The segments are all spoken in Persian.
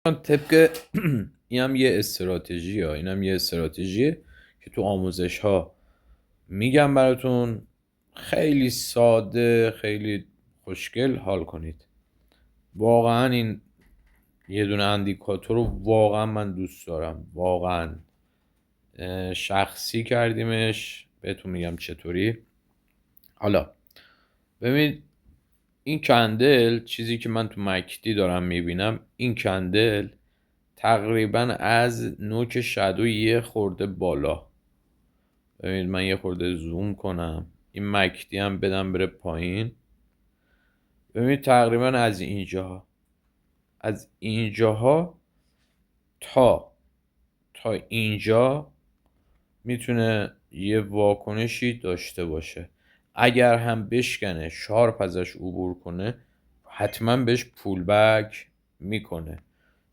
طبق این هم یه استراتژی ها این هم یه استراتژیه که تو آموزش ها میگم براتون. خیلی ساده، خیلی خوشگل حال کنید. واقعا این یه دونه اندیکاتور رو واقعا من دوست دارم. واقعا شخصی کردیمش، بهتون میگم چطوری. حالا ببینید، این کندل، چیزی که من تو مکدی دارم میبینم، این کندل تقریبا از نوک شادو یه خورده بالا. ببینید من یه خورده زوم کنم، این مکدی هم بدم بره پایین. ببینید تقریبا از اینجاها تا اینجا میتونه یه واکنشی داشته باشه. اگر هم بشکنه، شارپ ازش عبور کنه، حتما بهش پول بک میکنه.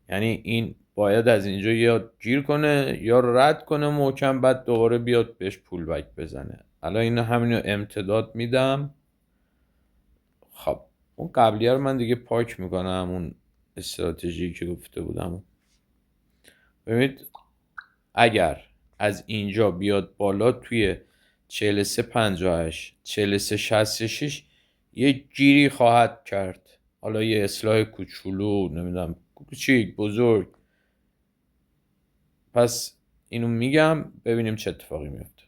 یعنی این باید از اینجا یا گیر کنه یا رد کنه محکم، بعد دوباره بیاد بهش پول بک بزنه. الان این همینو امتداد میدم. خب اون قبلیه رو من دیگه پاک میکنم، اون استراتژی که گفته بودم. ببینید اگر از اینجا بیاد بالا توی 43.58 43.66 یه گیری خواهد کرد. حالا یه اصلاح کوچولو، نمیدونم کوچیک بزرگ. پس اینو میگم، ببینیم چه اتفاقی میفته.